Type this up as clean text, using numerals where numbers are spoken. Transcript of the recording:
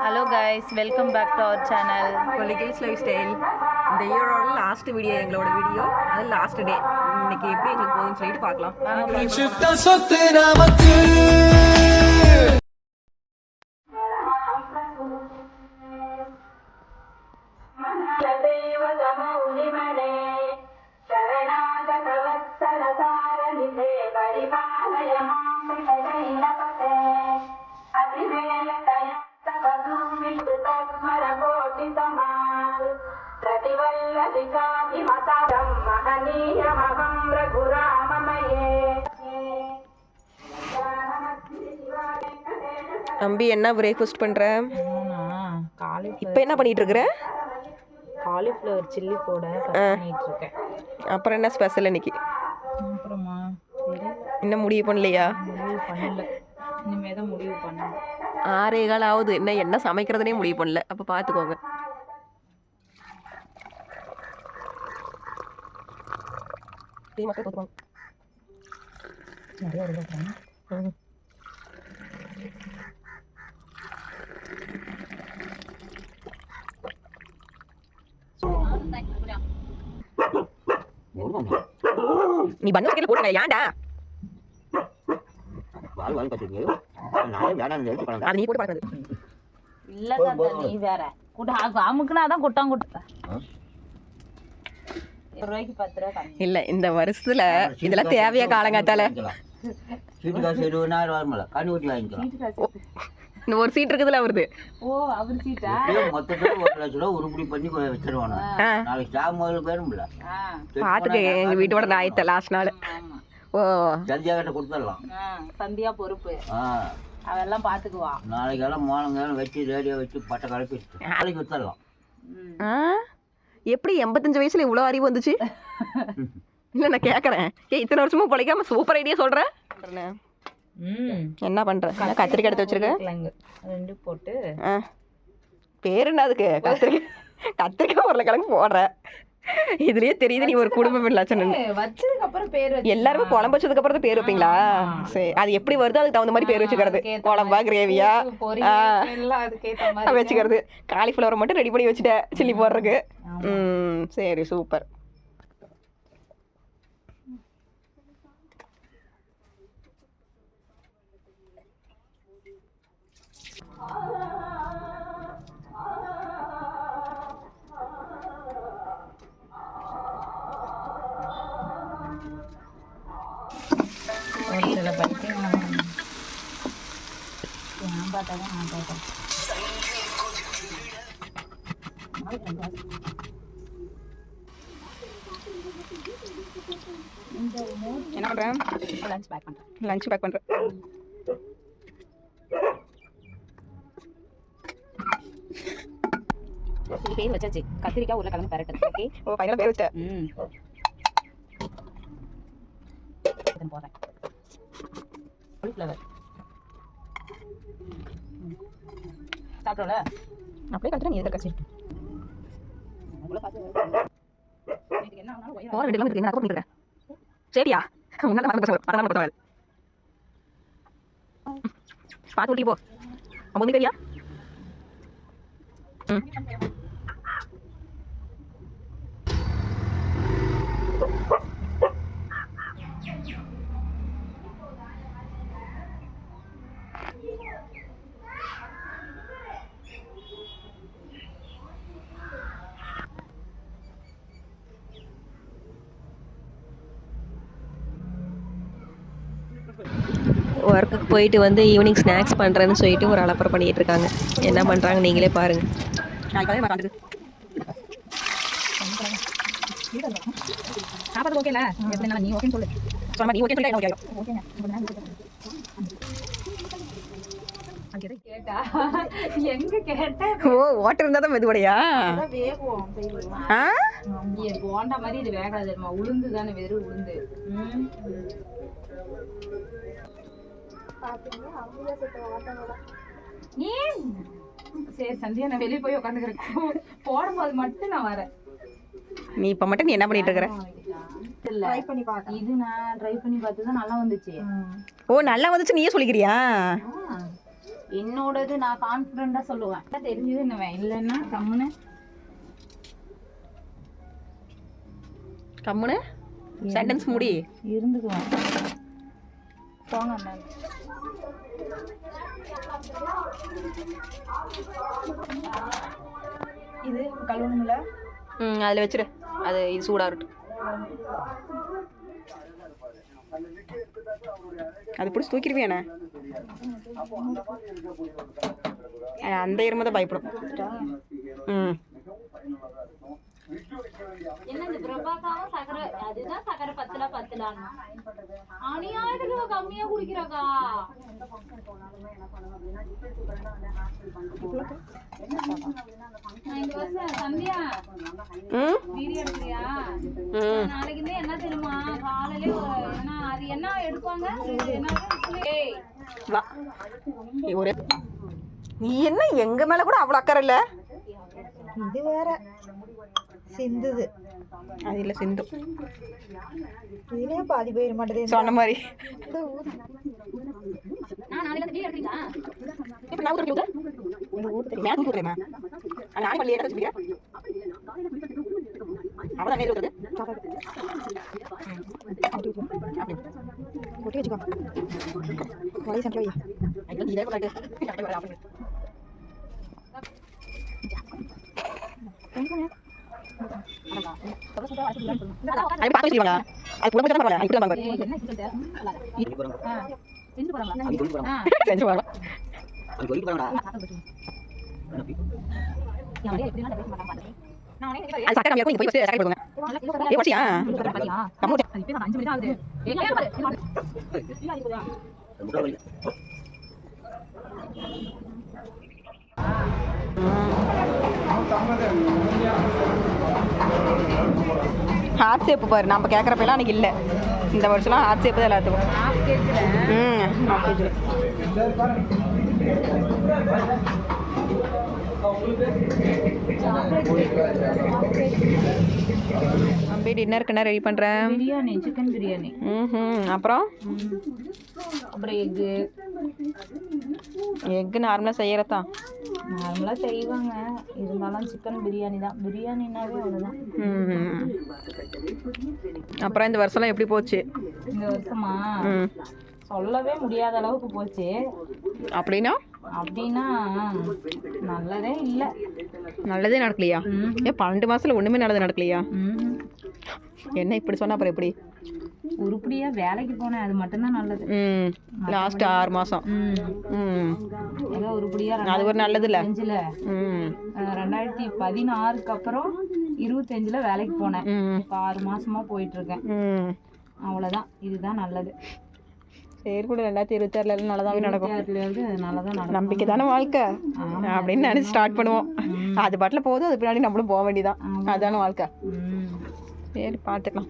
Hello guys, welcome back to our channel Kolli Hills life style இயரோட last video, எங்களோட வீடியோ. அது லாஸ்ட் டே. இன்னைக்கு எப்படி எங்களுக்கு போகுதுன்னு சொல்லிட்டு பார்க்கலாம். சுத்த சொத்து நமக்கு. தம்பி என்ன பிரேக்ஃபாஸ்ட் பண்ற? இப்போ என்ன பண்ணிட்டு இருக்கிற? காலிஃப்ளவர் சில்லி போட பண்ணிட்டு இருக்கேன். அப்புறம் என்ன ஸ்பெஷல் இன்னைக்கு? அப்புறமா இன்னும் முடிவு பண்ணலையா? முடிவு பண்ணல, இனிமே தான் முடிவு பண்ணணும். 6:15 ஆகுது, இன்னும் என்ன சமைக்கிறதுனே முடிவு பண்ணல. அப்போ பார்த்துக்கோங்க. நிறைய இருக்கிறேன். நீ பண்ண வைக்கல போடுங்க. ஏன்டா அது நீ போட்டு பார்க்கறது இல்ல தாத்தா, நீ வேற அமுக்குனாதான் கொட்டாங்க கொடுத்த. ரூபாய்க்கு 10 ரூபா கம்மி இல்ல. இந்த வருஷத்துல இதெல்லாம் தேவையா? காலங்காத்தால இந்த ஒரு சீட் இருக்குதுல வருது. ஓ, அவர் சீட்டா? மொத்தத்துல 1 லட்சம் ரூபா உருப்படி பண்ணி வச்சிருவானு. நாளைக்கு ஸ்டாக் முதல்ல பேரும்ல. பாத்துக்க, எங்க வீட்டோட நாயத்தை லாஸ்ட் நாள். ஓ, சந்தியா கிட்ட கொடுத்துடலாம். சந்தியா பொறுப்பு, அதெல்லாம் பாத்துக்குவா. நாளைக்கு எல்லாம் மோளங்காலம் வச்சு ரேடியோ வச்சு பட்டை கலப்பி நாளைக்கு வித்துடலாம். எப்படி 85 வயசுல இவ்வளவு அறிவு வந்துச்சு? இல்ல நான் கேக்குறேன். இத்தனை வருஷமும் பிழைக்காம சூப்பர் ஐடியா சொல்றேன். என்ன பண்ற? கத்திரிக்காய் எடுத்து வச்சிருக்க. 2 போட்டு பேர் என்ன அதுக்கு? கத்திரிக்காய் உருளைக்கிழங்கு போடுற. இதுலயே தெரியுது நீ ஒரு குடும்பம் இல்லாச்சுன்னு. வச்சதுக்கு அப்புறம் பேர் எல்லாருமே குழம்பு வச்சதுக்கு அப்புறம் தான் பேர் வைப்பீங்களா? சரி, அது எப்படி வருதோ அதுக்கு தகுந்த மாதிரி பேர் வச்சுக்கிறது. குழம்பா கிரேவியா வச்சுக்கிறது. காலிஃப்ளவர் மட்டும் ரெடி பண்ணி வச்சுட்டேன் சில்லி போடுறதுக்கு. சரி, சூப்பர். சில பற்றி நான் பார்த்தாதான் நான் பார்த்தேன். என்ன பண்றேன்? லஞ்ச் பேக் பண்றேன். பேர் வச்சாச்சு. கத்திரிக்காய் உருளைக்கிழங்கு பரட்டு. ஓகே. ஓ, ஃபைனலா பேர் வச்ச. போறேன். காலிஃப்ளவர் சாப்பிட்டோம்ல, அப்படியே கத்துற. நீ எதுக்கு கச்சி போற வீட்டுல இருக்கு. என்ன பண்ணிட்டு இருக்க? சரியா? உன்னால மறந்து பார்த்து ஊட்டி போ. அவங்க தெரியா? ஒர்க்குக்கு போயிட்டு வந்து ஈவினிங் ஸ்நாக்ஸ் பண்ணுறேன்னு சொல்லிட்டு ஒரு அலப்பறை பண்ணிகிட்டு இருக்காங்க. என்ன பண்ணுறாங்க நீங்களே பாருங்கள். சாப்பாடு ஓகேல? நீ ஓகேன்னு சொல்லு. நீ ஓகே சொல்லி ஓகே. கேட்டா எங்க கேட்ட? ஓ, வாட்டர் இருந்தால் தான் மெதுவடையா? போண்டா மாதிரி இது வேகாது. உளுந்து தானே, வெறும் உளுந்து. சரி சந்தியா, நான் வெளியே போய் உட்காந்துக்கிறேன். போடும்போது மட்டும் நான் வரேன். நீ இப்ப மட்டும் நீ என்ன பண்ணிட்டு இருக்கற? ட்ரை பண்ணி பாக்க. இது நான் ட்ரை பண்ணி பார்த்து தான் நல்லா வந்துச்சு. ஓ நல்லா வந்துச்சு நீயே சொல்லிக்கிறியா? என்னோடது நான் கான்ஃபிடண்டா சொல்லுவேன். தெரிஞ்சது என்ன இல்லைன்னா கம்முன்னு சென்டென்ஸ் முடி இருந்துக்குவேன். போங்க மேம். இது கழுவணும்ல? அதில் வச்சிரு, அது இது சூடாக இருக்கட்டும். அது பிடிச்சி தூக்கிடுவியாண்ணே? அந்த எருமை தான் பயப்படும். என்ன இந்த பிரபாக்காவும் சக்கரை அதுதான் சக்கரை பத்தலான்னு அநியாயத்துக்கு கம்மியா குடிக்கிறாக்கா. சந்தியா வீடியோ எடுக்கிறியா? நாளைக்கு இருந்து என்ன தெரியுமா, காலையில அது என்ன எடுப்பாங்க, நீ என்ன எங்க மேல கூட அவ்வளவு அக்கறை இல்ல. இது வேற சிந்துது, அது இல்ல சிந்து இதுலயே பாதி போயிட மாட்டேது சொன்ன மாதிரி. கொட்டி வச்சுக்கோ, வழி சண்டை வையா. ஹார்ட் ஷேப்பு பாரு, நம்ம கேட்குறப்பெல்லாம் அன்றைக்கி இல்லை. இந்த வருஷம்லாம் ஹார்ட் ஷேப்பு தான் எல்லாத்துக்கும். ஹாஃப் கேஜில் அப்படியே டின்னருக்கு என்ன ரெடி பண்ணுறேன்? பிரியாணி, சிக்கன் பிரியாணி. அப்புறம் எக்கு நார்மலாக செய்யறதான். நார்மலாக செய்வாங்க, இருந்தாலும் சிக்கன் பிரியாணி தான். பிரியாணினாவே அவ்வளோதான். அப்புறம் இந்த வருஷம்லாம் எப்படி போச்சு? இந்த வருஷமா சொல்லவே முடியாத அளவுக்கு போச்சு. அப்படின்னா நல்லதே இல்லை. நல்லதே நடக்கலையா? ஏன் 12 மாசத்துல ஒண்ணுமே நல்லது நடக்கலையா? என்ன இப்படி சொன்னா அப்புறம் எப்படி? உருப்படியா வேலைக்கு போனேன், அது மட்டும்தான் நல்லது. லாஸ்ட் 6 மாசம் ஏதோ உருப்படியா அது ஒரு நல்லது இல்ல. 2016க்கு அப்புறம் 25ல வேலைக்கு போனேன். இப்போ 6 மாசமா போயிட்டு இருக்கேன். அவ்வளவுதான், இதுதான் நல்லது. சரி கூட 2026 நல்லதாவே நடக்கும். நல்லதான் நம்பிக்கை தானே வாழ்க்கை அப்படின்னு நினைச்சு ஸ்டார்ட் பண்ணுவோம். அது பாட்டில் போதும், அது பின்னாடி நம்மளும் போக வேண்டியதான். அதுதானே வாழ்க்கை. சரி பார்த்துக்கலாம்.